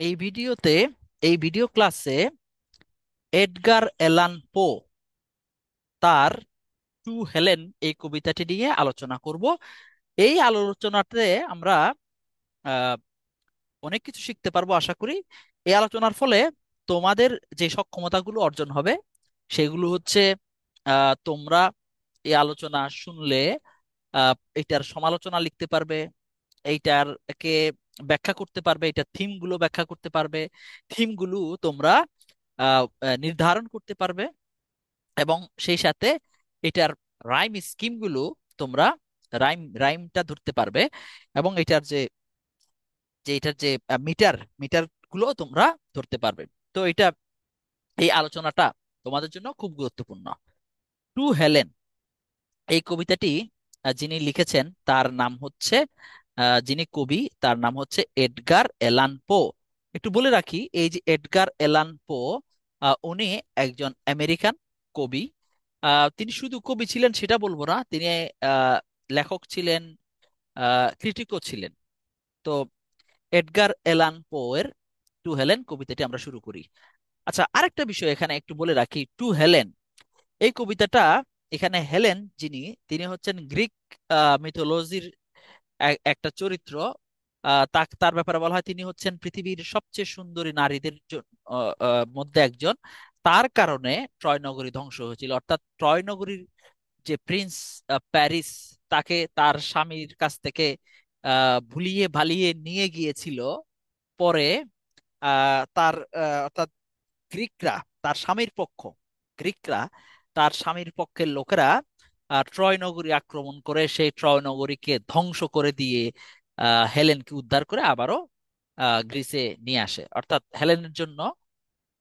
এই ভিডিওতে এই ভিডিও ক্লাসে এডগার অ্যালান পো তার টু হেলেন এই কবিতাটি নিয়ে আলোচনা করব। এই আলোচনাতে আমরা আহ, অনেক কিছু শিখতে পারবো আশা করি। এই আলোচনার ফলে তোমাদের যে সক্ষমতাগুলো অর্জন হবে সেগুলো হচ্ছে তোমরা এই আলোচনা শুনলে আহ, এটার সমালোচনা লিখতে পারবে, এইটার কে ব্যাখ্যা করতে পারবে, এটার থিম গুলো ব্যাখ্যা করতে পারবে, থিম গুলো তোমরা নির্ধারণ করতে পারবে, এবং সেই সাথে এটার রাইম স্কিম গুলো তোমরা রাইমটা ধরতে পারবে, এবং এটার যে যে এটার যে মিটার মিটার গুলো তোমরা ধরতে পারবে। তো এটা এই আলোচনাটা তোমাদের জন্য খুব গুরুত্বপূর্ণ। টু হেলেন এই কবিতাটি যিনি লিখেছেন তার নাম হচ্ছে যিনি কবি তার নাম হচ্ছে এডগার এলান পো। একটু বলে রাখি, এই যে এডগার এলান পো উনি একজন আমেরিকান কবি। তিনি শুধু কবি ছিলেন সেটা বলবো না, তিনি আহ, লেখক ছিলেন, ক্রিটিকও ছিলেন। তো এডগার এলান পো এর টু হেলেন কবিতাটি আমরা শুরু করি। আচ্ছা, আরেকটা বিষয় এখানে একটু বলে রাখি। টু হেলেন এই কবিতাটা, এখানে হেলেন যিনি, তিনি হচ্ছেন গ্রিক মিথোলজির একটা চরিত্র। তার ব্যাপারে বলা হয় তিনি হচ্ছেন পৃথিবীর সবচেয়ে সুন্দরী নারীদের মধ্যে একজন। তার কারণে ট্রয় নগরী ধ্বংস হয়েছিল, অর্থাৎ ট্রয় নগরীর যে প্রিন্স প্যারিস, তাকে তার স্বামীর কাছ থেকে ভুলিয়ে ভালিয়ে নিয়ে গিয়েছিল। পরে তার অর্থাৎ গ্রিকরা, তার স্বামীর পক্ষ, গ্রিকরা তার স্বামীর পক্ষের লোকেরা ট্রয় নগরী আক্রমণ করে সেই ট্রয় নগরীকে ধ্বংস করে দিয়ে হেলেনকে উদ্ধার করে আবারও গ্রিসে নিয়ে আসে। অর্থাৎ হেলেনের জন্য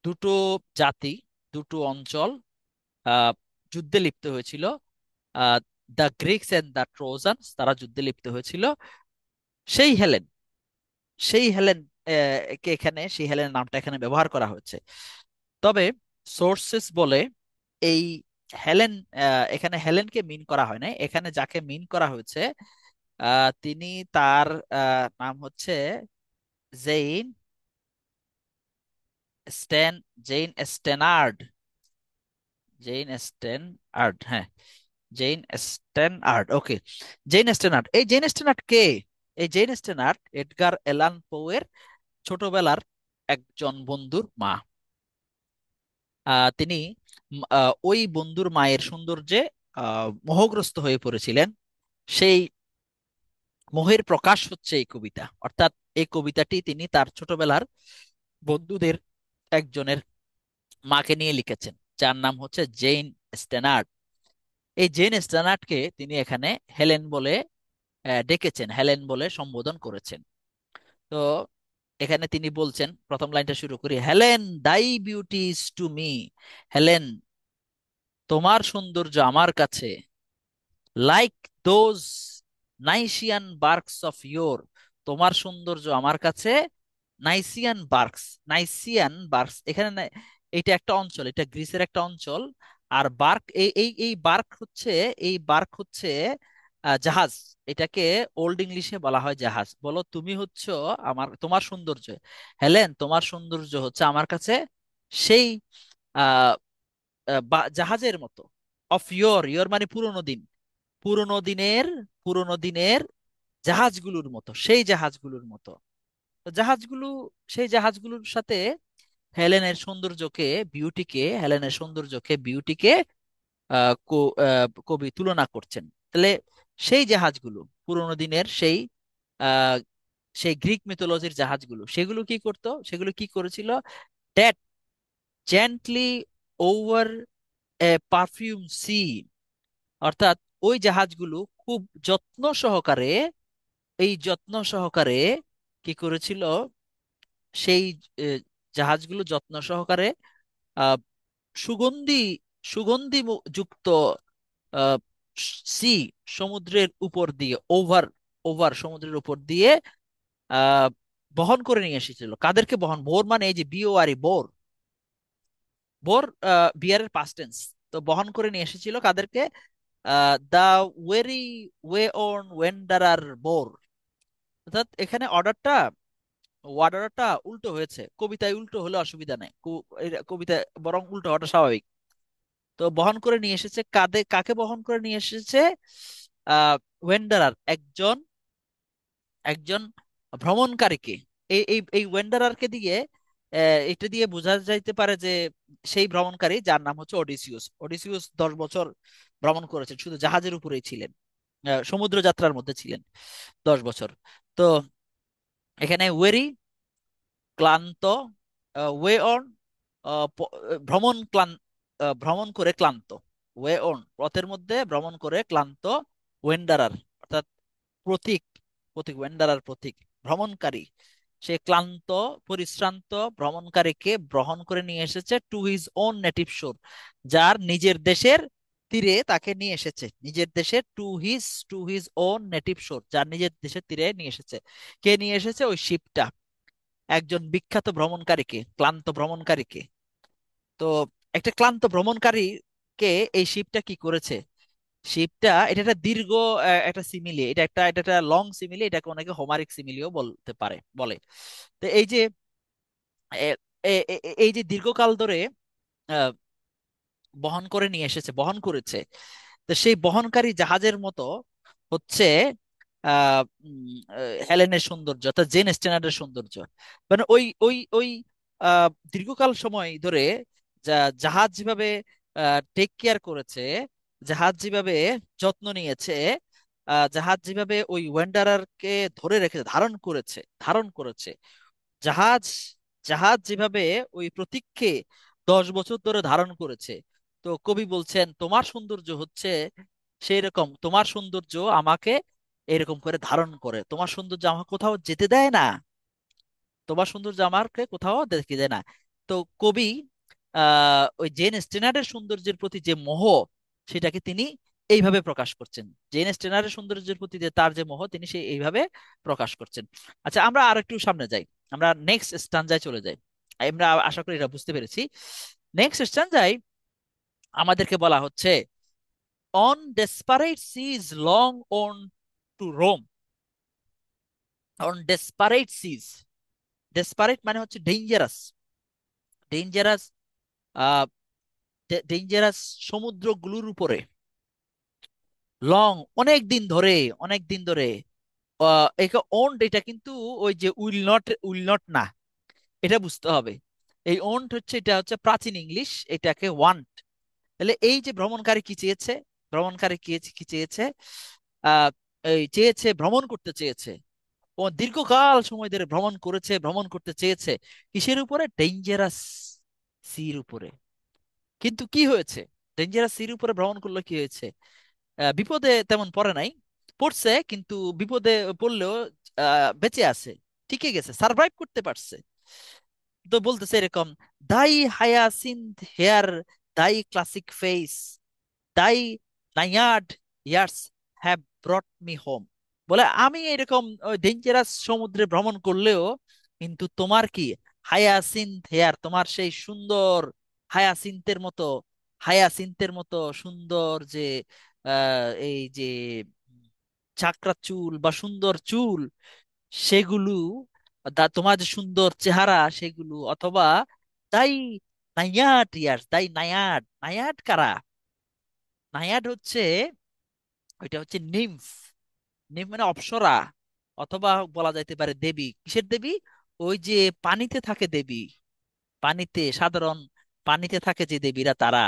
দুটো জাতি, দুটো অঞ্চল আহ, যুদ্ধে লিপ্ত হয়েছিল। দ্য গ্রিকস এন্ড দ্য ট্রোজানস, তারা যুদ্ধে লিপ্ত হয়েছিল। সেই হেলেন, সেই হেলেন কে এখানে, সেই হেলেনের নামটা এখানে ব্যবহার করা হয়েছে। তবে সোর্সেস বলে এই হেলেন, এখানে হেলেনকে মিন করা হয় না, এখানে যাকে মিন করা হয়েছে তিনি, তার নাম হচ্ছে জেইন স্টেন জেইন স্টেনার্ড। জেইন স্টেনআর্ড, হ্যাঁ, জেইন স্টেনআর্ড, ওকে। জেইন স্টেনার্ড, এই জেইন স্টেনার্ড কে? এই জেইন স্টেনার্ড এডগার এলান পো এর ছোটবেলার একজন বন্ধুর মা। তিনি ওই বন্ধুর মায়ের সৌন্দর্যে মোহগ্রস্ত হয়ে পড়েছিলেন। সেই মোহের প্রকাশ হচ্ছে এই কবিতা। অর্থাৎ এই কবিতাটি তিনি তার ছোটবেলার বন্ধুদের একজনের মাকে নিয়ে লিখেছেন, যার নাম হচ্ছে জেইন স্টেনার্ড। এই জেইন স্টেনার্ডকে তিনি এখানে হেলেন বলে ডেকেছেন, হেলেন বলে সম্বোধন করেছেন। তো এখানে তিনি বলছেন, প্রথম লাইনটা শুরু করি, Helen thy beauty is to me. Helen, তোমার সৌন্দর্য আমার কাছে like those Nicean barks of yore. তোমার সৌন্দর্য আমার কাছে নাইসিয়ান বার্কস। নাইসিয়ান বার্কস এখানে এটা একটা অঞ্চল, এটা গ্রিসের একটা অঞ্চল। আর বার্ক, এই এই এই বার্ক হচ্ছে, এই বার্ক হচ্ছে জাহাজ। এটাকে ওল্ড ইংলিশে বলা হয় জাহাজ। বলো তুমি হচ্ছে আমার, তোমার সৌন্দর্য, হেলেন তোমার সৌন্দর্য হচ্ছে আমার কাছে সেই আহ জাহাজের মতো। অফ ইয়োর, ইয়োর মানে পুরোনো দিন, পুরোনো দিনের, পুরোনো দিনের জাহাজগুলোর মতো, সেই জাহাজগুলোর মতো। তো জাহাজগুলো, সেই জাহাজগুলোর সাথে হেলেনের সৌন্দর্যকে, বিউটিকে, হেলেনের সৌন্দর্যকে, বিউটিকে কবি তুলনা করছেন। তাহলে সেই জাহাজগুলো, পুরোনো দিনের সেই আহ, সেই গ্রিক মিথোলজির জাহাজগুলো, সেগুলো কি করতো, সেগুলো কি করেছিল? That gently over a perfume sea. অর্থাৎ ওই জাহাজগুলো খুব যত্ন সহকারে, এই যত্ন সহকারে কি করেছিল, সেই আহ, জাহাজগুলো যত্ন সহকারে আহ, সুগন্ধি, যুক্ত আহ, সি, সমুদ্রের উপর দিয়ে, ওভার, ওভার সমুদ্রের উপর দিয়ে আহ, বহন করে নিয়ে এসেছিল। কাদেরকে বহন? বোর মানে এই যে বিওআরই, বোর, বোর বিয়ারের পাস্ট টেন্স। তো বহন করে নিয়ে এসেছিল কাদেরকে? দা ওয়েরি ওয়ে অন ওয়েন্ডারার বোর। অর্থাৎ এখানে অর্ডারটা ওয়ার্ডটা উল্টো হয়েছে, কবিতায় উল্টো হলে অসুবিধা নেই, কবিতা বরং উল্টো হওয়াটা স্বাভাবিক। তো বহন করে নিয়ে এসেছে, কাকে বহন করে নিয়ে এসেছে? ওয়েন্ডারার, একজন একজন ভ্রমণকারীকে। এই ওয়েন্ডারারকে দিয়ে এটা দিয়ে বোঝা যাইতে পারে যে সেই ভ্রমণকারী যার নাম হচ্ছে অডিসিউস। অডিসিউস 10 বছর ভ্রমণ করেছেন, শুধু জাহাজের উপরেই ছিলেন, সমুদ্র যাত্রার মধ্যে ছিলেন 10 বছর। তো এখানে ওয়েরি, ক্লান্ত, ওয়ে অন, ভ্রমণ ভ্রমণ করে ক্লান্ত, ওয়ে অন পথের মধ্যে ভ্রমণ করে ক্লান্ত, ওয়েন্ডারার অর্থাৎ প্রতীক, ওয়েন্ডারার প্রতীক, ভ্রমণকারী। সে ক্লান্ত পরিশ্রান্ত ভ্রমণকারীকে বহন করে নিয়ে এসেছে টু হিজ ওন নেটিভ শোর, যার নিজের দেশের তীরে তাকে নিয়ে এসেছে, নিজের দেশের টু হিজ ওন নেটিভ শোর, যার নিজের দেশের তীরে নিয়ে এসেছে। কে নিয়ে এসেছে? ওই শিপটা একজন বিখ্যাত ভ্রমণকারীকে, ক্লান্ত ভ্রমণকারীকে। তো একটা ক্লান্ত ভ্রমণকারীকে এই শিপটা কি করেছে? শিপটা, এটা একটা দীর্ঘ একটা সিমিলি, এটা একটা লং সিমিলি, এটাকে অনেকে হোমারিক সিমিলিও বলতে পারে, বলে। তো এই যে এই যে দীর্ঘকাল ধরে আহ, বহন করে নিয়ে এসেছে, বহন করেছে, তো সেই বহনকারী জাহাজের মতো হচ্ছে হেলেনের সৌন্দর্য, অর্থাৎ জেন স্টেনার্ডের সৌন্দর্য। মানে ওই দীর্ঘকাল সময় ধরে জাহাজ যেভাবে টেক কেয়ার করেছে, জাহাজ যেভাবে যত্ন নিয়েছে, জাহাজ যেভাবে ওই ওয়েন্ডারারকে ধরে রেখেছে, ধারণ করেছে জাহাজ, যেভাবে ওই প্রতীককে 10 বছর ধরে ধারণ করেছে। তো কবি বলছেন তোমার সৌন্দর্য হচ্ছে সেই রকম, তোমার সৌন্দর্য আমাকে এরকম করে ধারণ করে, তোমার সৌন্দর্য আমাকে কোথাও যেতে দেয় না, তোমার সৌন্দর্য আমাকে কোথাও দেখে যায় না। তো কবি ওই জেন স্টেনার্ডের সৌন্দর্যের প্রতি যে মোহ, সেটাকে তিনি এইভাবে প্রকাশ করছেন। জেন স্টেনার্ডের সৌন্দর্যের প্রতি যে তার যে মোহ, তিনি সেই এইভাবে প্রকাশ করছেন। আচ্ছা, আমরা আর একটু সামনে যাই, আমরা নেক্সট স্টানজায় চলে যাই। আমরা আশা করি এটা বুঝতে পেরেছি। নেক্সট স্টানজায় আমাদেরকে বলা হচ্ছে, on desperate seas long on to roam, on desperate seas, desperate মানে হচ্ছে ডেঞ্জারাস, ডেঞ্জারাস, ডেঞ্জারাস সমুদ্রগুলোর উপরে, লং অনেক দিন ধরে, অনেক দিন ধরে। একে ওন্ড, এটা কিন্তু ওই যে উইল নট না, এটা বুঝতে হবে। এই ওন্ড হচ্ছে, এটা হচ্ছে প্রাচীন ইংলিশ, এটাকে ওয়ান্ট। তাহলে এই যে ভ্রমণকারী কি চেয়েছে, ভ্রমণকারী কি চেয়েছে? আহ এই চেয়েছে, ভ্রমণ করতে চেয়েছে, ও দীর্ঘকাল সময় ধরে ভ্রমণ করেছে, ভ্রমণ করতে চেয়েছে কিসের উপরে? ডেঞ্জারাস সির উপরে। কিন্তু কি হয়েছে? ডেঞ্জারাস সির উপরে ভ্রমণ করলে কি হয়েছে? বিপদে তেমন পড়ে নাই, পড়ছে কিন্তু বিপদে পড়লেও বেঁচে আছে, টিকে গেছে, সার্ভাইভ করতে পারছে। তো বলতেছে এরকম, thy hyacinth hair, thy classic face, thy naiad airs have brought me home. বলে আমি এরকম ডেঞ্জারাস সমুদ্রে ভ্রমণ করলেও কিন্তু তোমার কি হায়াসিন্থ হেয়ার, তোমার সেই সুন্দর হায়াসিন্থের মতো, সুন্দর যে এই যে চাকরা চুল বা সুন্দর চুল, সেগুলো, তোমার যে সুন্দর চেহারা সেগুলো, অথবা তাই নায়াট ইয়ার্স, তাই নায়াট, নায়াট কারা? নায়াট হচ্ছে, ওইটা হচ্ছে নিম্ফ, নিম্ফ মানে অপ্সরা, অথবা বলা যাইতে পারে দেবী। কিসের দেবী? ওই যে পানিতে থাকে দেবী, পানিতে, সাধারণ পানিতে থাকে যে দেবীরা, তারা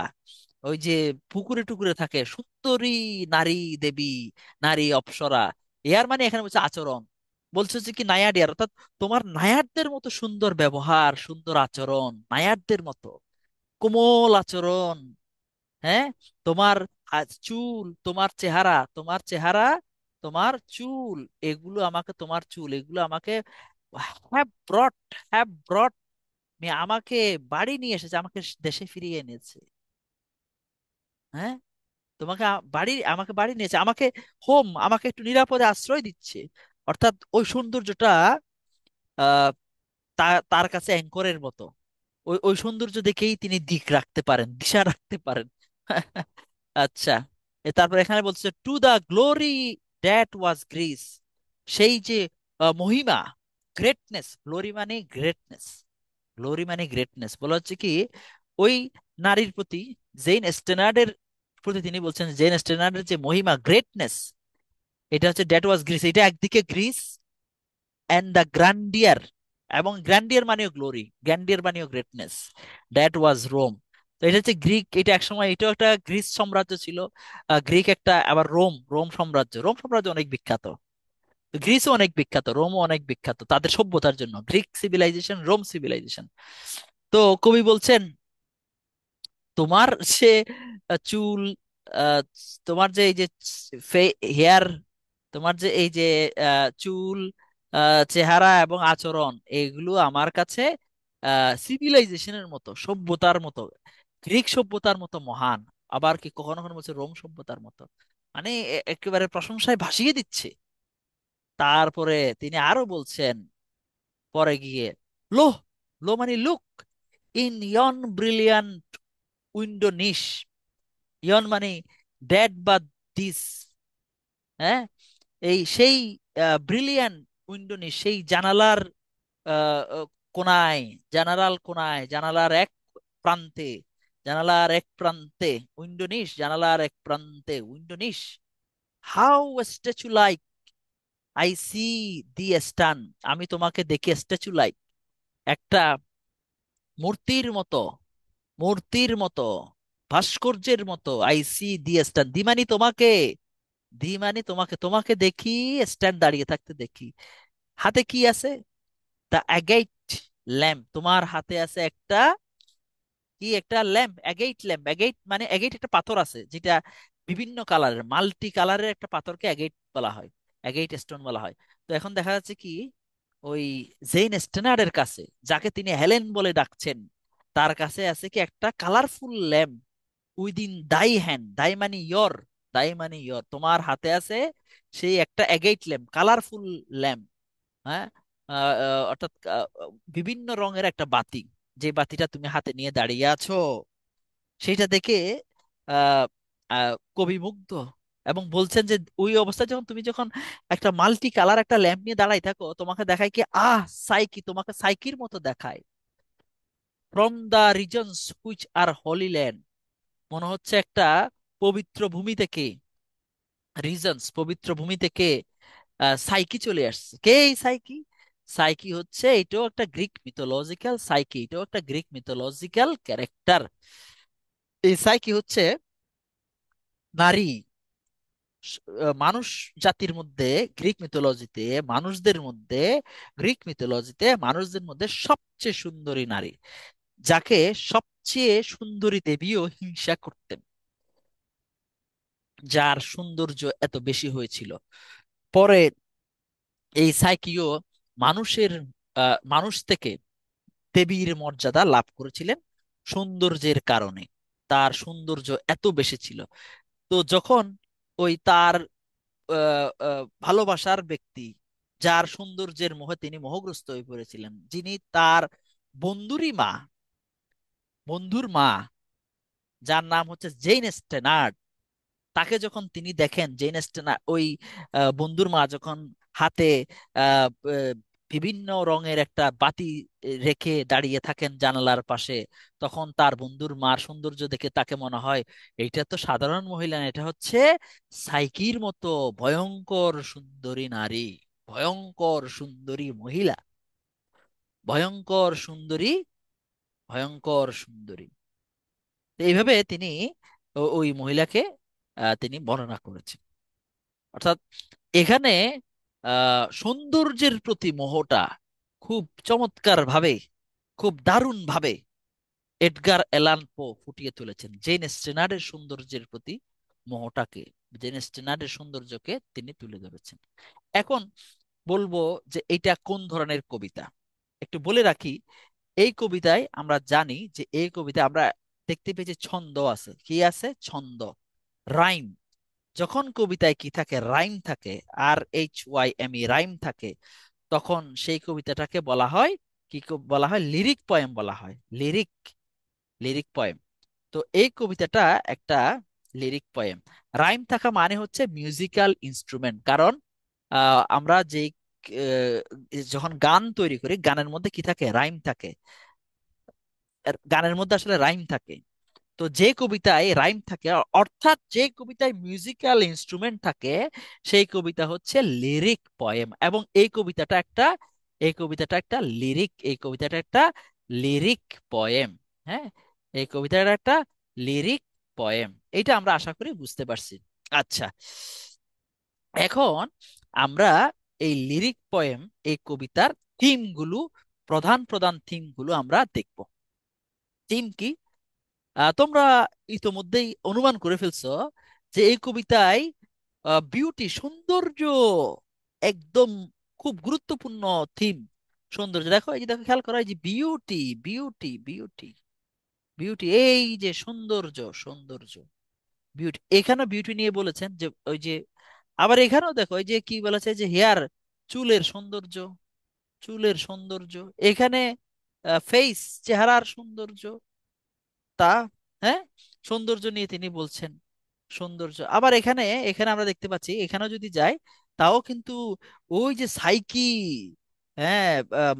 ওই যে পুকুরে টুকুরে থাকে, সুন্দরী নারী দেবী, নারী অপ্সরা। এর মানে এখানে বলছে আচরণ, বলছে যে কি নায়াডিয়ার, অর্থাৎ তোমার নায়ারদের মতো সুন্দর ব্যবহার, সুন্দর আচরণ, নায়ারদের মতো কোমল আচরণ। হ্যাঁ, তোমার চুল, তোমার চুল, এগুলো আমাকে, তোমার চুল এগুলো আমাকে হ্যাভ ব্রট, হ্যাভ ব্রট, আমাকে বাড়ি নিয়ে এসেছে, আমাকে দেশে ফিরিয়ে এনেছে। হ্যাঁ, আমাকে বাড়ি নিয়েছে, আমাকে হোম, আমাকে একটু নিরাপদে আশ্রয় দিচ্ছে। অর্থাৎ ওই সৌন্দর্যটা আহ তার কাছে অ্যাঙ্করের মতো, ওই সৌন্দর্য দেখেই তিনি দিক রাখতে পারেন, দিশা রাখতে পারেন। আচ্ছা, তারপর এখানে বলছে to the glory that was Greece, সেই যে মহিমা, গ্রেটনেস, গ্লোরি মানে গ্রেটনেস, গ্লোরি মানে গ্রেটনেস বলা হচ্ছে কি ওই নারীর প্রতি, জেন স্টেনার্ডের প্রতি তিনি বলছেন জেন স্টেনার্ডের যে মহিমা, গ্রেটনেস, এটা হচ্ছে দ্যাট ওয়াজ গ্রিস, এটা একদিকে গ্রিস, অ্যান্ড দ্য গ্র্যান্ডিয়ার, এবং গ্র্যান্ডিয়ার মানেও গ্লোরি, গ্র্যান্ডিয়ার মানেও গ্রেটনেস, দ্যাট ওয়াজ রোম। তো এটা হচ্ছে গ্রিক, এটা একসময় এটাও একটা গ্রিস সাম্রাজ্য ছিল, গ্রিক একটা, আবার রোম, রোম সাম্রাজ্য, রোম সাম্রাজ্য অনেক বিখ্যাত, গ্রিসও অনেক বিখ্যাত, রোমও অনেক বিখ্যাত তাদের সভ্যতার জন্য, গ্রিক সিভিলাইজেশন, রোম সিভিলাইজেশন। তো কবি বলছেন তোমার সে চুল, আহ, তোমার যে এই যে হেয়ার, তোমার যে এই যে চুল, চেহারা এবং আচরণ, এগুলো আমার কাছে সিভিলাইজেশনের মতো, সভ্যতার মতো, গ্রিক সভ্যতার মতো মহান। আবার কি কখনো কখনো বলছে রোম সভ্যতার মতো, মানে একেবারে প্রশংসায় ভাসিয়ে দিচ্ছে। তারপরে তিনি আরো বলছেন পরে গিয়ে, লো, লো মানে লুক, ইন ইয়ন ব্রিলিয়ান্ট উইন্ডো নিশ, ইয়ন মানে ড্যাড বা দিস, হ্যাঁ, এই সেই ব্রিলিয়ান্ট উইন্ডো নিশ, সেই জানালার আহ, আহ, কোনায়, জানালার কোনায়, জানালার এক প্রান্তে, জানালার এক প্রান্তে, উইন্ডো নিশ, জানালার এক প্রান্তে window niche, how statue like I see thee stand, আমি তোমাকে দেখি স্ট্যাচু লাইক, একটা মূর্তির মতো, মূর্তির মতো, ভাস্কর্যের মতো, আই সি দি স্ট্যান্ড, দি মানে তোমাকে, দি মানে তোমাকে, তোমাকে দেখি, স্ট্যান্ড দাঁড়িয়ে থাকতে দেখি, হাতে কি আছে, দ্য অ্যাগেইট ল্যাম্প, তোমার হাতে আছে একটা কি, একটা ল্যাম্প, অ্যাগেইট ল্যাম্প, অ্যাগেইট মানে অ্যাগেইট একটা পাথর আছে যেটা বিভিন্ন কালারের, মাল্টি কালারের একটা পাথরকে অ্যাগেইট বলা হয়, অ্যাগেইট স্টোন বলা হয়। তো এখন দেখা যাচ্ছে কি ওই জেইন স্টেনার্ডের কাছে, যাকে তিনি হেলেন বলে ডাকছেন, তার কাছে আছে কি একটা কালারফুল ল্যাম্প, উইদিন দাই হ্যান্ড, দাই মানে ইয়র, দাই মানে ইয়র, তোমার হাতে আছে সেই একটা অ্যাগেইট ল্যাম্প, কালারফুল ল্যাম্প, হ্যাঁ, অর্থাৎ বিভিন্ন রঙের একটা বাতি, যে বাতিটা তুমি হাতে নিয়ে দাঁড়িয়ে আছো, সেইটা দেখে আহ কবি মুগ্ধ, এবং বলছেন যে ওই অবস্থায় যখন তুমি যখন একটা মাল্টি কালার একটা ল্যাম্প নিয়ে দাঁড়াই থাকো, তোমাকে দেখায় কি, সাইকি, তোমাকে সাইকির মতো দেখায়, from the regions which are holy land, মনে হচ্ছে একটা পবিত্র ভূমি থেকে, রিজনস পবিত্র ভূমি থেকে সাইকি চলে আসছে। কে এই সাইকি? সাইকি হচ্ছে, এটাও একটা গ্রিক মিথোলজিক্যাল, সাইকি এটাও একটা গ্রিক মিথোলজিক্যাল ক্যারেক্টার। এই সাইকি হচ্ছে নারী, মানুষ জাতির মধ্যে, গ্রিক মিথোলজিতে মানুষদের মধ্যে, গ্রিক মিথোলজিতে মানুষদের মধ্যে সবচেয়ে সুন্দরী নারী, যাকে সবচেয়ে সুন্দরী দেবীও হিংসা করতেন, যার সৌন্দর্য এত বেশি হয়েছিল। পরে এই সাইকিও মানুষের, মানুষ থেকে দেবীর মর্যাদা লাভ করেছিলেন সৌন্দর্যের কারণে, তার সৌন্দর্য এত বেশি ছিল। তো যখন ওই তার ভালোবাসার ব্যক্তি, যার সৌন্দর্যের মোহে তিনি মোহগ্রস্ত হয়ে পড়েছিলেন, যিনি তার বন্ধুরই মা, বন্ধুর মা, যার নাম হচ্ছে জেইন স্টেনার্ড, তাকে যখন তিনি দেখেন, জেন স্টেনার ওই বন্ধুর মা যখন হাতে আহ, আহ, বিভিন্ন রঙের একটা বাতি রেখে দাঁড়িয়ে থাকেন জানালার পাশে, তখন তার বন্ধুর মার সৌন্দর্য দেখে তাকে মনে হয় এইটা তো সাধারণ মহিলা না, এটা হচ্ছে সাইকির মতো ভয়ঙ্কর সুন্দরী নারী, ভয়ঙ্কর সুন্দরী মহিলা, ভয়ঙ্কর সুন্দরী, ভয়ঙ্কর সুন্দরী। তো এইভাবে তিনি ওই মহিলাকে তিনি বর্ণনা করেছেন। অর্থাৎ এখানে সৌন্দর্যের প্রতি মোহটা খুব চমৎকার ভাবে, খুব দারুণ ভাবে এডগার অ্যালান পো ফুটিয়ে তুলেছেন, জেন স্টেনার্ডের সৌন্দর্যের প্রতি মোহটাকে, জেন স্টেনার্ডের সৌন্দর্যকে তিনি তুলে ধরেছেন। এখন বলবো যে এটা কোন ধরনের কবিতা, একটু বলে রাখি। এই কবিতায় আমরা জানি যে এই কবিতায় আমরা দেখতে পেয়েছি ছন্দ আছে, কি আছে, ছন্দ, রাইম। যখন কবিতায় কি থাকে, রাইম থাকে, RHYME, রাইম থাকে, তখন সেই কবিতাটাকে বলা হয় কি, বলা হয় লিরিক পয়েম বলা হয়, লিরিক, লিরিক পয়েম। তো এই কবিতাটা একটা লিরিক পয়েম। রাইম থাকা মানে হচ্ছে মিউজিক্যাল ইনস্ট্রুমেন্ট, কারণ আমরা যেই যখন গান তৈরি করি গানের মধ্যে কি থাকে, রাইম থাকে। আর গানের মধ্যে আসলে রাইম থাকে। তো যে কবিতায় রাইম থাকে, অর্থাৎ যে কবিতায় মিউজিক্যাল ইনস্ট্রুমেন্ট থাকে, সেই কবিতা হচ্ছে লিরিক পয়েম। এবং এই কবিতাটা একটা লিরিক পয়েম। হ্যাঁ, এই কবিতাটা একটা লিরিক পয়েম। এটা আমরা আশা করি বুঝতে পারছি। আচ্ছা, এখন আমরা এই লিরিক পয়েম, এই কবিতার থিমগুলো, প্রধান প্রধান থিমগুলো আমরা দেখব। থিম কি? তোমরা ইতোমধ্যেই অনুমান করে ফেলছো যে এই কবিতায় বিউটি, সৌন্দর্য একদম খুব গুরুত্বপূর্ণ থিম। সৌন্দর্য, দেখো এই যে, দেখো খেয়াল করো, এই যে বিউটি, বিউটি, বিউটি, বিউটি, এই যে সৌন্দর্য, সৌন্দর্য, বিউটি। এখানেও বিউটি নিয়ে বলেছেন যে ওই যে, আবার এখানেও দেখো এই যে কি বলেছে যে হেয়ার, চুলের সৌন্দর্য, চুলের সৌন্দর্য। এখানে ফেস, চেহারার সৌন্দর্য, তা, হ্যাঁ, সৌন্দর্য নিয়ে তিনি বলছেন, সৌন্দর্য। আবার এখানে এখানে আমরা দেখতে পাচ্ছি, এখানেও যদি যাই তাও কিন্তু ওই যে সাইকি, হ্যাঁ,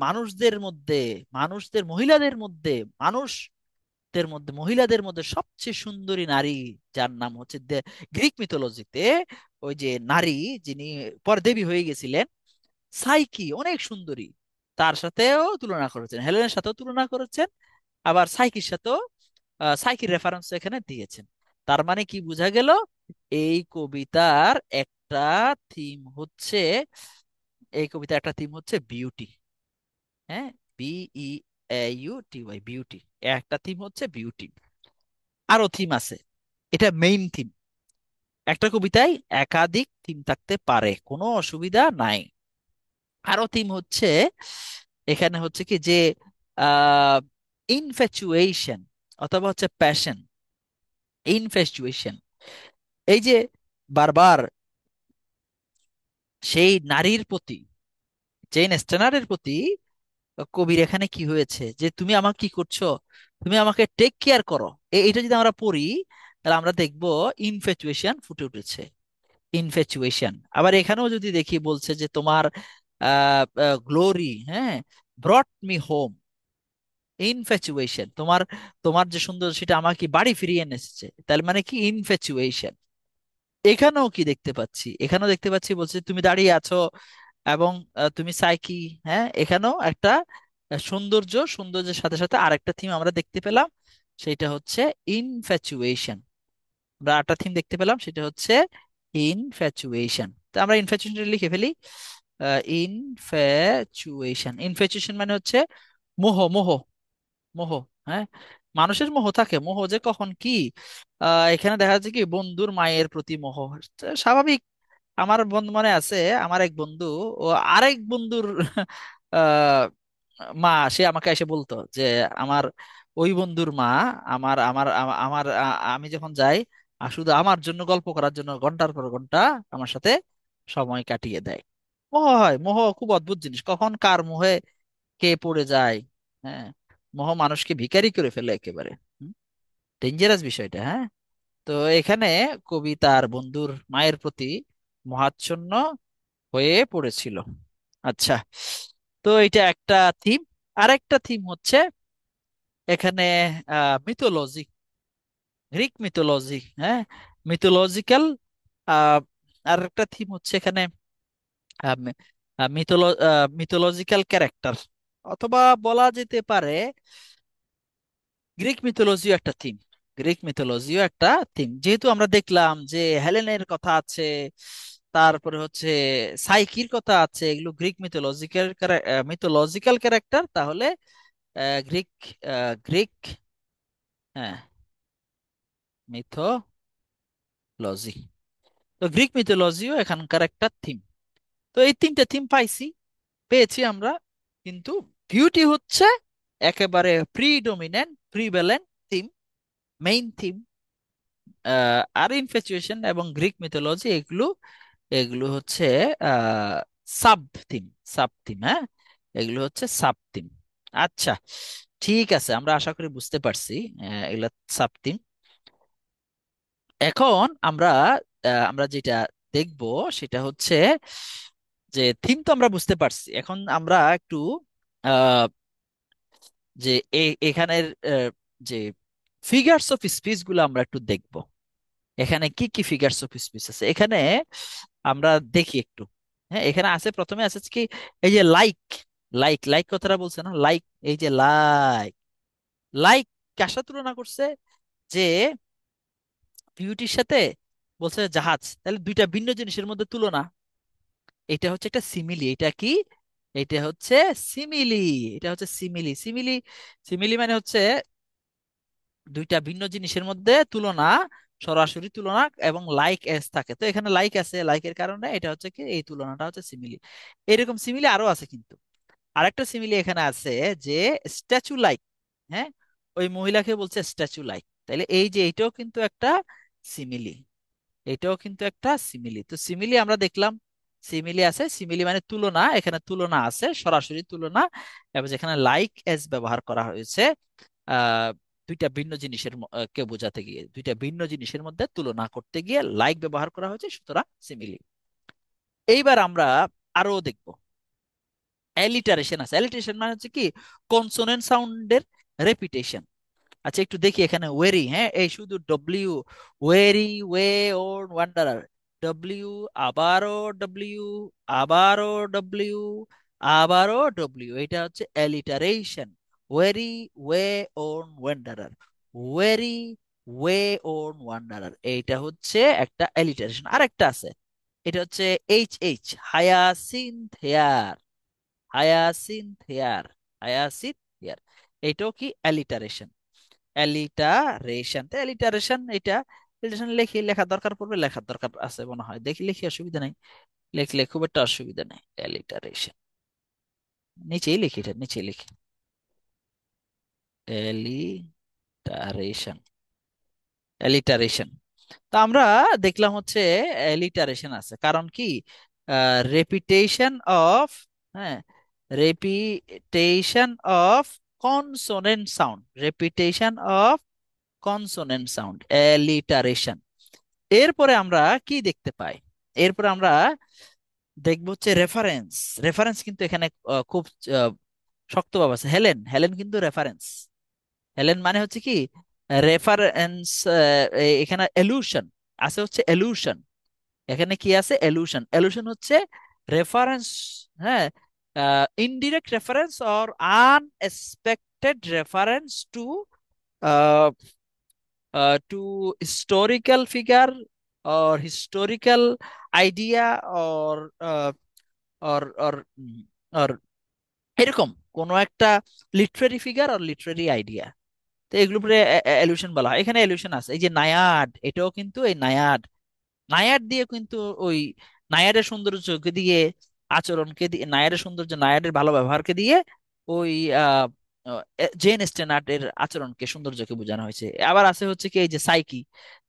মানুষদের মধ্যে, মহিলাদের মধ্যে, মহিলাদের মধ্যে সবচেয়ে সুন্দরী নারী, যার নাম হচ্ছে গ্রিক মিথোলজিতে ওই যে নারী যিনি পর দেবী হয়ে গেছিলেন, সাইকি অনেক সুন্দরী, তার সাথেও তুলনা করেছেন, হেলেনের সাথেও তুলনা করেছেন। আবার সাইকির সাথেও সাইকির রেফারেন্স এখানে দিয়েছেন। তার মানে কি বোঝা গেল? এই কবিতার একটা থিম হচ্ছে, বিউটি। হ্যাঁ, BEAUTY, বিউটি। একটা থিম হচ্ছে বিউটি। আরো থিম আছে, এটা মেইন থিম। একটা কবিতায় একাধিক থিম থাকতে পারে, কোনো অসুবিধা নাই। আরো থিম হচ্ছে, এখানে হচ্ছে কি যে ইনফ্যাচুয়েশন অথবা হচ্ছে প্যাশন। ইনফ্যাচুয়েশন, এই যে বারবার সেই নারীর প্রতি, জেন স্টেনারের প্রতি কবির এখানে কি হয়েছে যে তুমি আমাকে কি করছো, তুমি আমাকে টেক কেয়ার করো। এটা যদি আমরা পড়ি তাহলে আমরা দেখব ইনফ্যাচুয়েশন ফুটে উঠেছে, ইনফ্যাচুয়েশন। আবার এখানেও যদি দেখি বলছে যে তোমার গ্লোরি, হ্যাঁ, ব্রট মি হোম। ইনফ্যাচুয়েশন, তোমার তোমার যে সুন্দর সেটা আমাকে বাড়ি ফিরিয়ে এনে এসেছে, তার মানে কি ইনফ্যাচুয়েশন। এখানেও কি দেখতে পাচ্ছি, এখানেও দেখতে পাচ্ছি বলছে তুমি দাঁড়িয়ে আছো এবং তুমি সাইকি। হ্যাঁ, এখানেও একটা সৌন্দর্যের সাথে সাথে আরেকটা থিম আমরা দেখতে পেলাম, সেটা হচ্ছে ইনফ্যাচুয়েশন। আমরা আরেকটা থিম দেখতে পেলাম, সেটা হচ্ছে ইনফ্যাচুয়েশন। তো আমরা ইনফ্যাচুয়েশন লিখে ফেলি। ইনফ্যাচুয়েশন, ইনফ্যাচুয়েশন মানে হচ্ছে মোহ, মোহ, মোহ। হ্যাঁ, মানুষের মোহ থাকে, মোহ যে কখন কি, এখানে দেখা যাচ্ছে কি বন্ধুর মায়ের প্রতি মোহ, স্বাভাবিক। আমার বন্ধু মনে আছে, আমার এক বন্ধু ও আরেক বন্ধুর আহ, মা, সে আমাকে এসে বলতো যে আমার ওই বন্ধুর মা, আমার আমার আ- আমার আমি যখন যাই, শুধু আমার জন্য গল্প করার জন্য ঘন্টার পর ঘন্টা আমার সাথে সময় কাটিয়ে দেয়। মোহ হয়, মোহ খুব অদ্ভুত জিনিস, কখন কার মোহে কে পড়ে যায়। হ্যাঁ, মোহ মানুষকে ভিখারি করে ফেলে একেবারে, ডেঞ্জারাস বিষয়টা। হ্যাঁ, তো এখানে কবি তার বন্ধুর মায়ের প্রতি মহাচ্ছন্ন হয়ে পড়েছিল। আচ্ছা, তো এটা একটা থিম। আরেকটা থিম হচ্ছে এখানে মিথোলজি, গ্রিক মিথোলজি। হ্যাঁ, মিথোলজিক্যাল। আর একটা থিম হচ্ছে এখানে মিথোলজিক্যাল ক্যারেক্টার, অথবা বলা যেতে পারে গ্রিক মিথোলজিও একটা থিম। গ্রিক মিথোলজিও একটা থিম, যেহেতু আমরা দেখলাম যে হেলেনের কথা আছে, তারপরে হচ্ছে সাইকির কথা আছে, এগুলো গ্রিক মিথোলজিক্যাল ক্যারেক্টার, তাহলে গ্রিক, গ্রিক, হ্যাঁ, মিথোলজি। তো গ্রিক মিথোলজিও এখানকার একটা থিম। তো এই তিনটে থিম পেয়েছি আমরা, কিন্তু বিউটি হচ্ছে একেবারে predominant, prevalent theme, main theme. আর ইনফ্যাচুয়েশন এবং গ্রিক মিথোলজি, এগুলো এগুলো হচ্ছে সাব থিম, সাব থিম। হ্যাঁ, এগুলো হচ্ছে সাব থিম। আচ্ছা, ঠিক আছে, আমরা আশা করি বুঝতে পারছি এগুলা সাব থিম। এখন আমরা আমরা যেটা দেখব সেটা হচ্ছে যে থিম তো আমরা বুঝতে পারছি, এখন আমরা একটু আহ, যে এখানের যে ফিগারস অফ স্পিচ গুলো আমরা একটু দেখব। এখানে কি কি ফিগারস অফ স্পিচ আছে এখানে আমরা দেখি একটু। হ্যাঁ, এখানে আছে, প্রথমে আছে কি, এই যে লাইক, লাইক লাইক কথাটা বলছে না, লাইক, এই যে লাইক, লাইক কার সাথে তুলনা করছে, যে বিউটির সাথে বলছে জাহাজ, তাহলে দুইটা ভিন্ন জিনিসের মধ্যে তুলনা। এটা হচ্ছে একটা সিমিলি, এটা কি, এটা হচ্ছে সিমিলি, এটা হচ্ছে সিমিলি, সিমিলি, সিমিলি মানে হচ্ছে দুইটা ভিন্ন জিনিসের মধ্যে তুলনা, সরাসরি তুলনা, এবং লাইক এস থাকে, তো এখানে লাইক আছে, লাইকের কারণে এটা হচ্ছে কি, এই তুলনাটা হচ্ছে সিমিলি। এরকম সিমিলি আরো আছে কিন্তু, আরেকটা সিমিলি এখানে আছে, যে স্ট্যাচু লাইক। হ্যাঁ, ওই মহিলাকে বলছে স্ট্যাচু লাইক, তাহলে এই যে এটাও কিন্তু একটা সিমিলি, এটাও কিন্তু একটা সিমিলি। তো সিমিলি আমরা দেখলাম, সিমিলি আছে, সিমিলি মানে তুলনা, এখানে তুলনা আছে, সরাসরি তুলনা, এবং যেখানে লাইক এস ব্যবহার করা হয়েছে আহ দুইটা ভিন্ন জিনিসের কে বোঝাতে গিয়ে, দুইটা ভিন্ন জিনিসের মধ্যে তুলনা করতে গিয়ে লাইক ব্যবহার করা হয়েছে, সুতরাং সিমিলি। এইবার আমরা আরো দেখব অ্যালিটারেশন আছে। অ্যালিটারেশন মানে হচ্ছে কি, কনসোনেন্ট সাউন্ডের রেপিটেশন। আচ্ছা একটু দেখি এখানে ওয়েরি, হ্যাঁ এই শুধু W, weary, way, worn, wanderer, W, আবারও ডব্লিউ, আবারও ডব্লিউ, আবারও ডব্লিউ, এটা হচ্ছে alliteration. Weary, way, worn, wanderer, weary, way, worn, wanderer, এইটা হচ্ছে একটা অ্যালিটারেশন। আরেকটা আছে, এটা হচ্ছে H H, hyacinth hair, hyacinth hair, hyacinth hair, এইটাও কি অ্যালিটারেশন। অ্যালিটারেশন, তো অ্যালিটারেশন এটা, অ্যালিটারেশন লিখি, লেখার দরকার পড়বে, লেখার দরকার আছে মনে হয়, দেখি লিখি, অসুবিধা নাই, লিখলে খুব একটা অসুবিধা নেই। অ্যালিটারেশন নিচেই লিখি, এটা নিচেই লিখি, অ্যালিটারেশন, অ্যালিটারেশন। তো আমরা দেখলাম হচ্ছে অ্যালিটারেশন আছে, কারণ কি, রেপিটেশন অফ, হ্যাঁ, repetition of consonant sound, repetition of consonant sound, alliteration. এরপরে আমরা কি দেখতে পাই, এরপরে আমরা দেখবো হচ্ছে রেফারেন্স। রেফারেন্স কিন্তু এখানে খুব আহ, শক্তভাবে আছে। হেলেন, হেলেন কিন্তু রেফারেন্স। হেলেন মানে হচ্ছে কি, রেফারেন্স, এখানে এলুশন আছে, হচ্ছে এলুশন, এখানে কি আছে, এলুশন, এলুশন হচ্ছে রেফারেন্স, হ্যাঁ, indirect reference or unexpected reference to to historical figure or historical idea or এরকম কোন একটা লিটারেরি ফিগার আর লিটারেরি আইডিয়া, তো এগুলোর উপরে এলুশন বলা হয়। এখানে এলুশন আছে, এই যে নায়ার্ড, এটাও কিন্তু এই নায়ার্ড, নায়ার দিয়ে কিন্তু ওই নায়ারের সৌন্দর্যকে দিয়ে, আচরণকে দিয়ে, নায়ারের সৌন্দর্য, নায়ারের ভালো ব্যবহারকে দিয়ে ওই আহ, জেন স্টেনার্টের আচরণকে, সৌন্দর্যকে বোঝানো হয়েছে। আবার আছে হচ্ছে কি, এই যে সাইকি,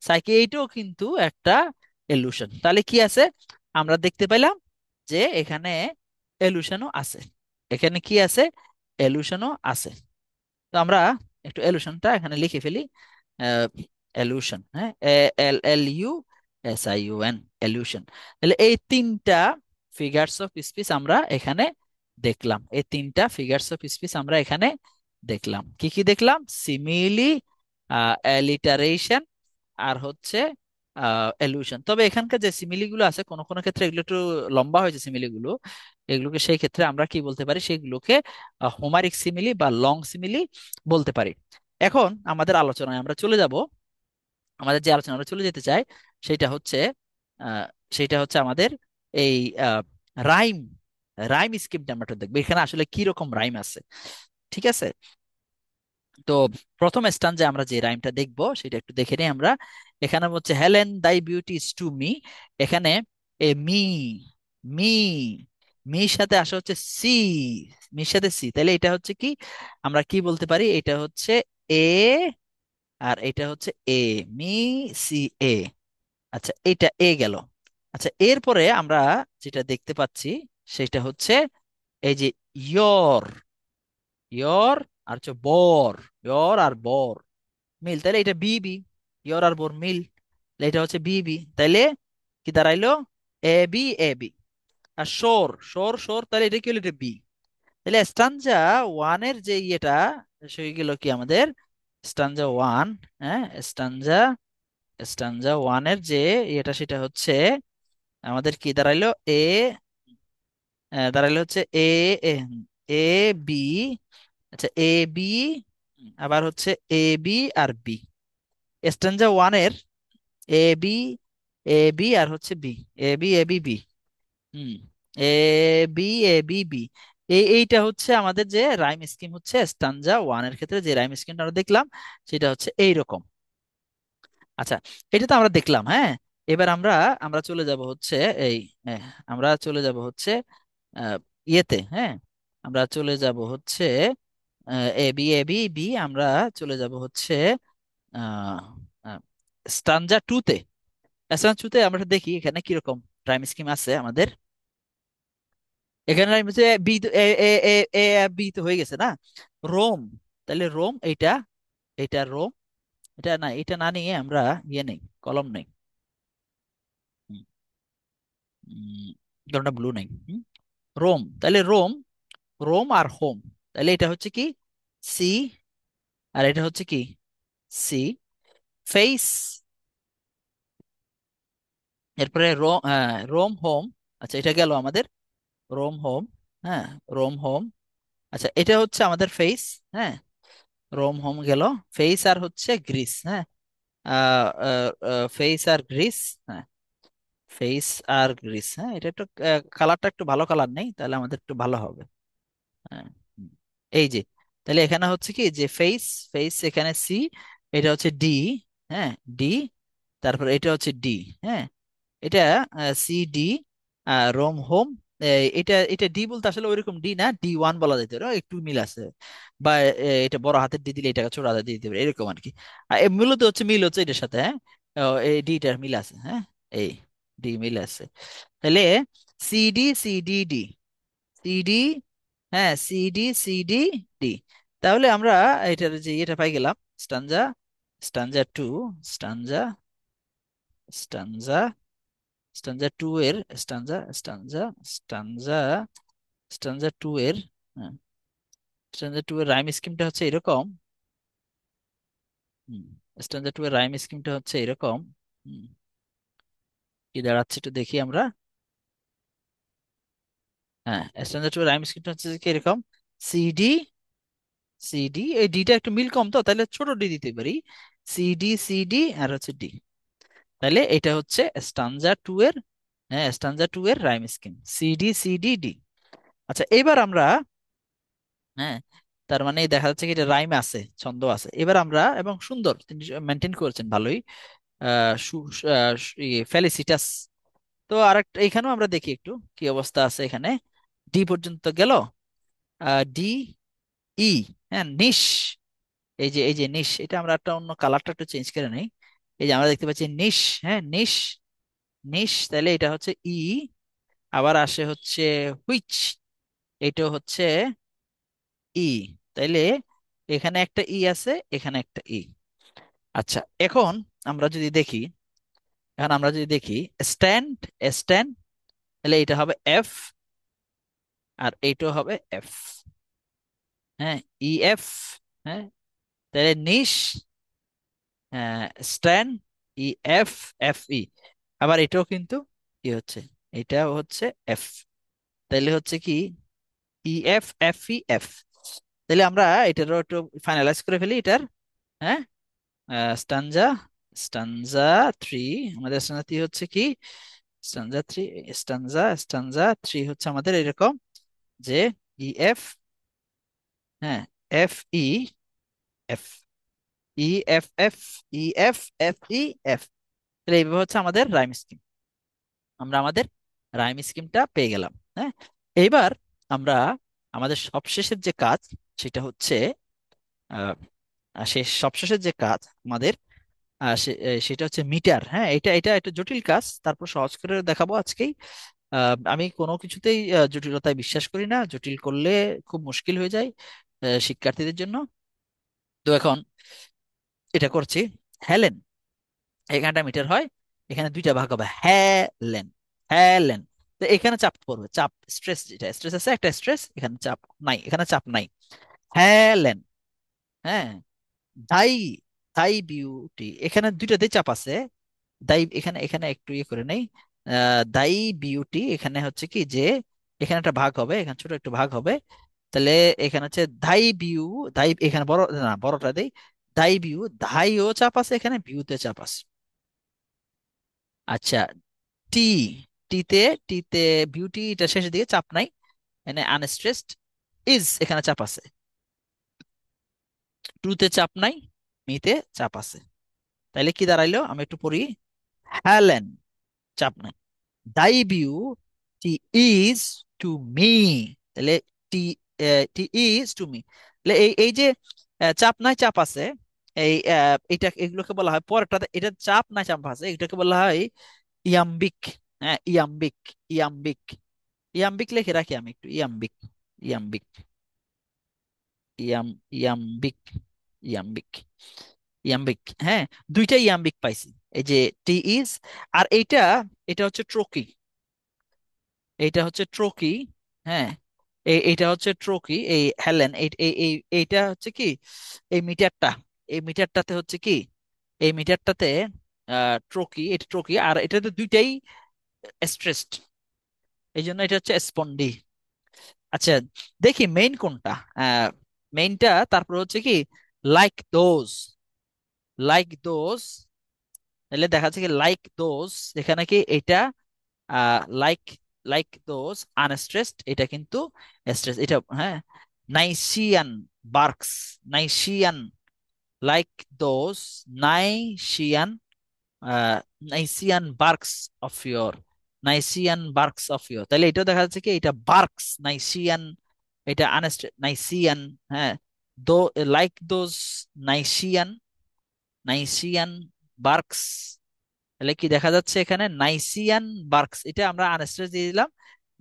সাইকি এইটাও কিন্তু একটা এলুশন। তাহলে কি আছে, আমরা দেখতে পেলাম যে এখানে এলুশনও আছে, এখানে কি আছে, এলুশনও আছে। তো আমরা একটু এলুশনটা এখানে লিখে ফেলি, এলুশন, হ্যাঁ, L L U S I U N, allusion. তাহলে এই তিনটা ফিগারস অফ স্পিচ আমরা এখানে দেখলাম, এই তিনটা ফিগারস অফ স্পিচ আমরা এখানে দেখলাম। কি কি দেখলাম, সিমিলি, অ্যালিটারেশন, আর হচ্ছে এলুশন। তবে এখানকার যে সিমিলি গুলো আছে, কোন কোন ক্ষেত্রে এগুলো একটু লম্বা হয়েছে সিমিলি গুলো, এগুলোকে সেই ক্ষেত্রে আমরা কি বলতে পারি, সেগুলোকে হোমারিক সিমিলি বা লং সিমিলি বলতে পারি। এখন আমাদের আলোচনায় আমরা চলে যাব, আমাদের যে আলোচনা আমরা চলে যেতে চাই, সেটা হচ্ছে আহ, সেটা হচ্ছে আমাদের এই রাইম, রাইম স্কিমটা আমরা একটু দেখবো, এখানে আসলে কি রকম রাইম আছে। ঠিক আছে, তো প্রথম স্থান যে আমরা যে রাইমটা দেখব সেটা একটু দেখে নিই আমরা। এখানে হচ্ছে Helen thy beauty is to me, এখানে এ মি, মি, মির সাথে আসা হচ্ছে সি, মির সাথে সি, তাহলে এটা হচ্ছে কি, আমরা কি বলতে পারি, এটা হচ্ছে এ, আর এটা হচ্ছে এ, মি, সি, এ। আচ্ছা এটা এ গেল। আচ্ছা এরপরে আমরা যেটা দেখতে পাচ্ছি সেটা হচ্ছে এই যে ইয়র, ইয়র, আর হচ্ছে বর, ইয়র আর বর মিল, তাহলে এটা বিবি, ইয়র আর বোর মিল, তাহলে এটা হচ্ছে বিবি, তাইলে কি দাঁড়াইলো, এ বি, এ বি। আর শোর, শোর শোর, তাহলে এটা কি হলো? এটা বি। তাহলে স্টানজা ওয়ানের যে ইয়েটা সে গেল কি আমাদের স্টানজা ওয়ান। হ্যাঁ, স্টানজা স্টানজা ওয়ানের যে ইয়েটা সেটা হচ্ছে আমাদের কি দাঁড়াইলো? এ, দাঁড়াইলো হচ্ছে এ, এ এ বি। আচ্ছা, এ বি, আবার হচ্ছে এ বি আর বি। স্ট্যাঞ্জা ওয়ানের এ বি, এ বি আর হচ্ছে B, A B A B B. Hmm, A B A B B. এইটা হচ্ছে আমাদের যে রাইম স্কিম হচ্ছে স্ট্যাঞ্জা ওয়ানের ক্ষেত্রে যে রাইম স্কিমটা আমরা দেখলাম সেটা হচ্ছে এইরকম। আচ্ছা, এটা তো আমরা দেখলাম। হ্যাঁ, এবার আমরা আমরা চলে যাব হচ্ছে এই, হ্যাঁ, আমরা চলে যাব হচ্ছে আহ, ইয়েতে। হ্যাঁ, আমরা চলে যাব হচ্ছে A B A B B, আমরা চলে যাব হচ্ছে স্টানজা টুতে। স্টানজা টুতে আমরা দেখি এখানে কিরকম টাইম স্কিম আছে আমাদের। এখানে rhyme হচ্ছে B, A A A A B তো হয়ে গেছে না? রোম, তাহলে রোম এইটা, এটা রোম। এটা না, এটা না নিয়ে আমরা ইয়ে নেই, কলম নেই, কলমটা ব্লু নেই। রোম, তাহলে রোম, রোম আর হোম, তাহলে এটা হচ্ছে কি? সি, আর এটা হচ্ছে কি? সি। ফেস, এরপরে রোম, রোম হোম। আচ্ছা, এটা গেল আমাদের রোম হোম। হ্যাঁ, রোম হোম। আচ্ছা, এটা হচ্ছে আমাদের ফেস। হ্যাঁ, রোম হোম গেল। ফেস আর হচ্ছে গ্রিস। হ্যাঁ, ফেস আর গ্রিস। হ্যাঁ, ফেস আর গ্রিস। হ্যাঁ, এটা একটু কালারটা একটু ভালো কালার নেই, তাহলে আমাদের একটু ভালো হবে। হ্যাঁ, হুম। এই যে, তাহলে এখানে হচ্ছে কি যে ফেস, ফেস এখানে সি, এটা হচ্ছে ডি। হ্যাঁ, ডি, তারপর এটা হচ্ছে ডি। হ্যাঁ, এটা সি ডি, রোম হোম। এটা এটা ডি বলতে আসলে ওইরকম ডি না, ডি ওয়ান বলা যেতে পারে, একটু মিল আছে। বা এটা বড় হাতের ডি দিলে এটাকে ছোট হাতের দিয়ে দিতে পারে, এরকম আর কি। মূলত হচ্ছে মিল হচ্ছে এটার সাথে। হ্যাঁ, এই ডিটার মিল আছে। হ্যাঁ, এই ডি মিল আছে। তাহলে সিডি সিডি ডি, সিডি, হ্যাঁ সিডি সিডি ডি। তাহলে আমরা এটার যে এটা পাই গেলাম stanza, stanza two, stanza, stanza, stanza two এর stanza, stanza, stanza, stanza two এর, হ্যাঁ, স্টানজা টু এর রাইম স্কিমটা হচ্ছে এরকম। স্টানজা টু এর রাইম স্কিমটা হচ্ছে এরকম। হুম, কি দাঁড়াচ্ছে একটু দেখি আমরা। হ্যাঁ, স্টানজা টু এর রাইম স্কিমটা হচ্ছে কি এরকম। সিডি, সিডি, এই ডিটা একটু মিল কম তো, তাহলে ছোট ডি দিতে পারি। সিডি সিডি আর হচ্ছে ডি। তাহলে এটা হচ্ছে স্টানজা টু এর, হ্যাঁ স্টানজা টু এর rhyme scheme C D C D D. আচ্ছা, এবার আমরা, হ্যাঁ, তার মানে দেখা যাচ্ছে কি এটা রাইম আছে, ছন্দ আছে। এবার আমরা, এবং সুন্দর তিনি মেনটেন করেছেন ভালোই। ফেলিসিটাস। তো আরেকটা এখানেও আমরা দেখি একটু কি অবস্থা আছে এখানে। ডি পর্যন্ত গেল, ডি, ই, হ্যাঁ নিশ। এই যে নিশ, এটা আমরা একটা অন্য কালারটা একটু চেঞ্জ করে নেই। এই যে আমরা দেখতে পাচ্ছি নিশ। হ্যাঁ, নিশ, নিশ, তাহলে এটা হচ্ছে ই। আবার আসে হচ্ছে হুইচ, এটা হচ্ছে ই। তাইলে এখানে একটা ই আছে, এখানে একটা ই। আচ্ছা, এখন আমরা যদি দেখি, এখন আমরা যদি দেখি স্ট্যান্ড, স্ট্যান্ড, তাহলে এটা হবে এফ, আর এইটাও হবে এফ। হ্যাঁ, ই এফ। হ্যাঁ, তাহলে niche, stand, E F, F E. আবার এটাও কিন্তু ই হচ্ছে, এটাও হচ্ছে এফ। তাহলে হচ্ছে কি ই এফ এফ ই এফ। তাহলে আমরা এটারও একটু ফাইনালাইজ করে ফেলি এটার। হ্যাঁ, স্টানজা, স্টানজা থ্রি, আমাদের স্টানজা থ্রি হচ্ছে কি? Stanza three, stanza, stanza three হচ্ছে আমাদের এরকম যে ই এফ, হ্যাঁ এফ ই এফ, ই এফ এফ, ই এফ এফ ই এফ। তাহলে এইভাবে হচ্ছে আমাদের রাইম স্কিম। আমরা আমাদের রাইম স্কিমটা পেয়ে গেলাম। হ্যাঁ, এইবার আমরা আমাদের সবশেষের যে কাজ সেটা হচ্ছে আহ, শেষ সবশেষের যে কাজ আমাদের, সেটা হচ্ছে মিটার। হ্যাঁ, এটা এটা একটা জটিল কাজ, তারপর সহজ করে দেখাবো আজকেই। আমি কোনো কিছুতেই জটিলতায় বিশ্বাস করি না, জটিল করলে খুব মুশকিল হয়ে যায় শিক্ষার্থীদের জন্য। তো এখন এটা করছি। হেলেন, এখানটা মিটার হয়, এখানে দুইটা ভাগ হবে, হ্যালেন, হ্যালেন। তো এখানে চাপ পড়বে, চাপ স্ট্রেস, যেটা স্ট্রেস আছে একটা স্ট্রেস, এখানে চাপ নাই, এখানে চাপ নাই। হেলেন, হ্যাঁ, দাই, দাই বিউটি, এখানে দুইটাতে চাপ আছে। দাই, এখানে এখানে একটু ইয়ে করে নেই। দাই বিউটি, এখানে হচ্ছে কি যে এখানে একটা ভাগ হবে, এখানে ছোট একটু ভাগ হবে। তাহলে এখানে হচ্ছে ধাই বিউ, ধাই এখানে বড় না, বড়টা দেই। দাই বিউ, ধাইও চাপ আছে, এখানে বিউতে চাপ আছে। আচ্ছা, টি, টিতে, টিতে বিউটি, এটা শেষের দিকে চাপ নাই, এখানে আনস্ট্রেসড। ইজ, এখানে চাপ আছে। টুতে চাপ নাই, মিতে চাপ আছে। তাইলে কি দাঁড়াইলো, আমি একটু পড়ি। হ্যালেন, চাপ নাই। দাই বিউ, টি ইজ টু মি। তাহলে টি, টি ইজ টু মি। তাহলে এই এই যে চাপ নাই চাপ আছে, এই এটা এগুলোকে বলা হয় পরেরটাতে, এটা চাপ নাই চাপ আছে, এটাকে বলা হয় ইয়াম্বিক। হ্যাঁ, ইয়াম্বিক, ইয়াম্বিক, ইয়াম্বিক লিখে রাখি আমি একটু, ইয়াম্বিক, ইয়াম্বিক, ইয়াম্বিক, ইয়াম্বিক, ইয়াম্বিক। হ্যাঁ, দুইটা ইয়াম্বিক পাইছি, এই যে টি ইজ, আর এইটা, এটা হচ্ছে ট্রোকি, এইটা হচ্ছে ট্রোকি। হ্যাঁ, এইটা হচ্ছে ট্রোকি, এই হেলেন, এইটা হচ্ছে কি, এই মিটারটা, এই মিটারটাতে হচ্ছে কি, এই মিটারটাতে ট্রোকি, এটা ট্রোকি, আর এটাতে দুইটাই স্ট্রেসড, এই জন্য এটা হচ্ছে স্পন্ডি। আচ্ছা, দেখি মেইন কোনটা। মেইনটা, তারপর হচ্ছে কি লাইক দোজ, লাইক দোজ। তাহলে দেখা যাচ্ছে কি লাইক দোজ, এখানে কি এটা লাইক, লাইক দোজ আনস্ট্রেসড, এটা কিন্তু স্ট্রেস, এটা হ্যাঁ। Nicean barks, Nicean, like those Nicean, ah, Nicean barks of yore, Nicean barks of yore. তাহলে এটাও দেখা যাচ্ছে কি এটা বার্কস, নাইসিয়ান, এটা নাইসিয়ান। হ্যাঁ, দো, লাইক দোজ নাইসিয়ান, নাইসিয়ান বার্কস। তাহলে কি দেখা যাচ্ছে এখানে নাইসিয়ান বার্কস, এটা আমরা আনস্ট্রেস দিয়ে দিলাম।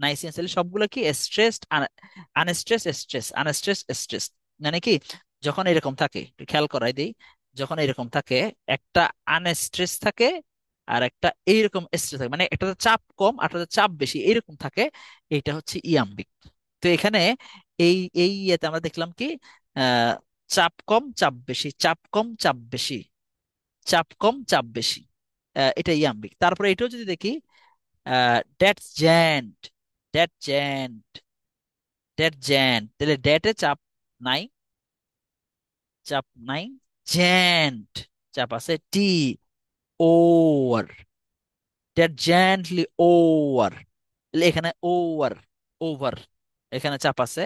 নাইসিয়ান, তাহলে সবগুলো কি stressed, unstress, stress, unstress, stress. মানে কি, যখন এরকম থাকে, একটু খেয়াল করাই দিই, যখন এরকম থাকে, একটা আনস্ট্রেস থাকে আর একটা এইরকম স্ট্রেস থাকে, মানে একটা চাপ কম আর একটা চাপ বেশি এরকম থাকে, এইটা হচ্ছে ইয়াম্বিক। তো এখানে এই এই ইয়েতে আমরা দেখলাম কি, আহ চাপ কম চাপ বেশি, চাপ কম চাপ বেশি, চাপ কম চাপ বেশি, এটা ইয়াম্বিক। তারপরে এটাও যদি দেখি, ড্যাটস জ্যান্ট, ড্যাট জ্যান্ট, ড্যাট জ্যান্ট, তাহলে ড্যাটে চাপ নাই, চাপ নাই। জ্যান্ট, চাপ আছে। টি, ওভার, ড্যাট জ্যান্টলি ওভার, এখানে ওভার, ওভার, এখানে চাপ আছে।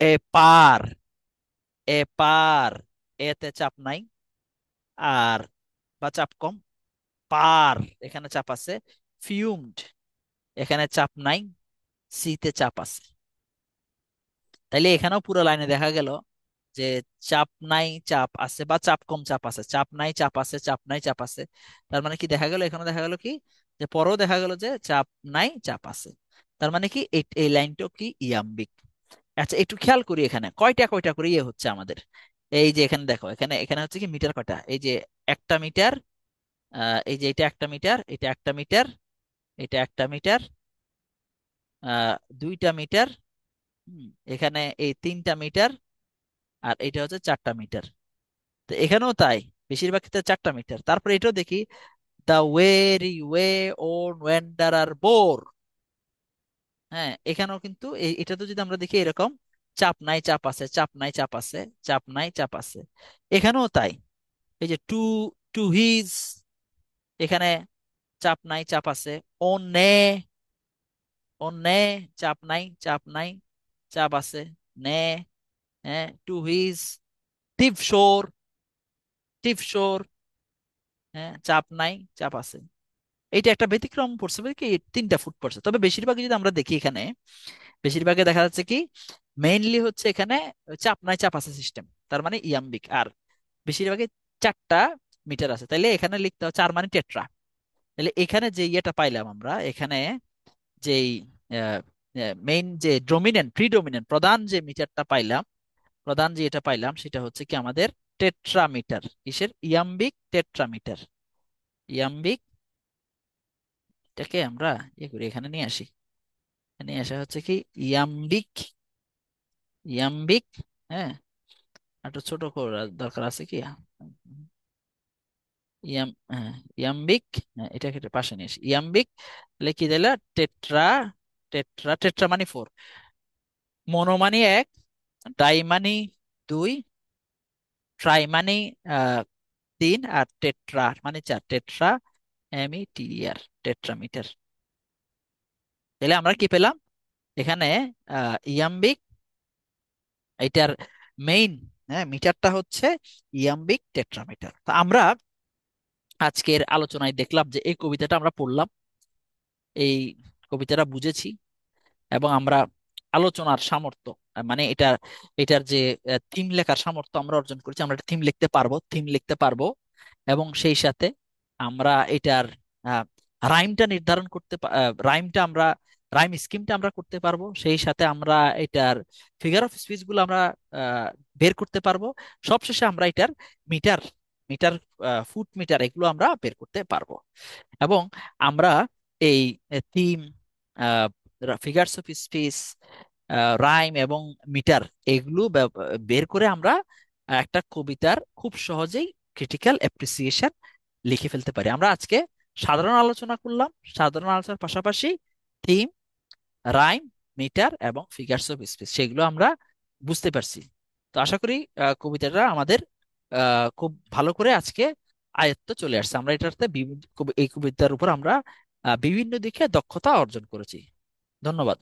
এ পার, এ পার, এতে চাপ নাই, আর বা চাপ কম। পার, এখানে চাপ আছে। ফিউমড, এখানে চাপ নাই, সিতে চাপ আছে। তাইলে এখানেও পুরো লাইনে দেখা গেল যে চাপ নাই চাপ আছে, বা চাপ কম চাপ আছে, চাপ নাই চাপ আছে, চাপ নাই চাপ আছে। তার মানে কি দেখা গেল, এখানে দেখা গেল কি, যে পরেও দেখা গেল যে চাপ নাই চাপ আছে। তার মানে কি এই লাইনটাও কি ইয়াম্বিক। আচ্ছা, একটু খেয়াল করি এখানে কয়টা কয়টা করে ইয়ে হচ্ছে আমাদের। এই যে এখানে দেখো, এখানে এখানে হচ্ছে কি মিটার কয়টা, এই যে একটা মিটার, এই যে এটা একটা মিটার, এটা একটা মিটার, এটা একটা মিটার, দুইটা মিটার, এখানে এই তিনটা মিটার, আর এটা হচ্ছে চারটা মিটার। তো এখানেও তাই, বেশিরভাগ ক্ষেত্রে চারটা মিটার। তারপরে এটাও দেখি, the weary way worn wanderer bore. হ্যাঁ, এখানেও কিন্তু এটা তো যদি আমরা দেখি এরকম, চাপ নাই চাপ আছে, চাপ নাই চাপ আছে, চাপ নাই চাপ আছে। এখানেও তাই, এই যে টু, টু হিজ, এখানে চাপ নাই চাপ আছে। ও নে, ও নে, চাপ নাই চাপ নাই, চাপ আছে। নে, হ্যাঁ, টু হিজ, টিপ শোর, টিপ শোর, হ্যাঁ, চাপ নাই চাপ আছে। এইটা একটা ব্যতিক্রম পড়ছে, বলে কি 3টা ফুট পড়ছে। তবে বেশিরভাগই যদি আমরা দেখি এখানে, বেশিরভাগে দেখা যাচ্ছে কি মেইনলি হচ্ছে এখানে চাপ নাই চাপ আছে সিস্টেম, তার মানে ইয়াম্বিক। আর বেশিরভাগই চারটা মিটার আছে, তাইলে এখানে লিখতে হবে চার মানে টেট্রা। তাহলে এখানে যে ইয়েটা পাইলাম আমরা এখানে, যেই মেইন যে ডোমিনেন্ট, প্রিডোমিনেন্ট প্রধান যে মিটারটা পাইলাম, প্রধান যে এটা পাইলাম সেটা হচ্ছে কি আমাদের টেট্রামিটার। কিসের? ইয়াম্বিক টেট্রামিটার। ইয়াম্বিক, এটাকে আমরা ইয়ে করি, এখানে নিয়ে আসি। নিয়ে আসা হচ্ছে কি ইয়াম্বিক, ইয়াম্বিক। হ্যাঁ, একটু ছোট করার দরকার আছে কি? হ্যাঁ, ইয়াম্বিক। হ্যাঁ, এটাকে একটু পাশে নিয়ে আসি। ইয়াম্বিক লিখে দিলে টেট্রা, টেট্রা মানে 4, মনো মানে 1, ডাই মানে 2, ট্রাই মানে 3, আর টেট্রা মানে 4, টেট্রা মিটার, টেট্রামিটার। তাহলে আমরা কি পেলাম এখানে? ইয়াম্বিক, এটার মেইন, হ্যাঁ, মিটারটা হচ্ছে ইয়াম্বিক টেট্রামিটার। তো আমরা আজকের আলোচনায় দেখলাম যে এই কবিতাটা আমরা পড়লাম, এই কবিতাটা বুঝেছি, এবং আমরা আলোচনার সামর্থ্য, মানে এটার যে থিম লেখার সামর্থ্য আমরা অর্জন করেছি। আমরা থিম লিখতে পারবো, থিম লিখতে পারবো, এবং সেই সাথে আমরা এটার রাইমটা নির্ধারণ করতে, রাইমটা আমরা, রাইম স্কিমটা আমরা করতে পারবো। সেই সাথে আমরা এটার ফিগার অফ স্পিচ গুলো আমরা আহ, বের করতে পারবো। সবশেষে আমরা এটার মিটার, মিটার, ফুট মিটার, এগুলো আমরা বের করতে পারবো। এবং আমরা এই theme, figures of speech, rhyme এবং মিটার, এগুলো বের করে আমরা একটা কবিতার খুব সহজেই ক্রিটিক্যাল অ্যাপ্রিসিয়েশন লিখে ফেলতে পারি। আমরা আজকে সাধারণ আলোচনা করলাম, সাধারণ আলোচনার পাশাপাশি থিম, রাইম, মিটার এবং ফিগারস অফ স্পিচ সেগুলো আমরা বুঝতে পারছি। তো আশা করি কবিতাটা আমাদের খুব ভালো করে আজকে আয়ত্ত চলে আসছে। আমরা এটাতে এই কবিতার উপর আমরা বিভিন্ন দিকে দক্ষতা অর্জন করেছি। ধন্যবাদ।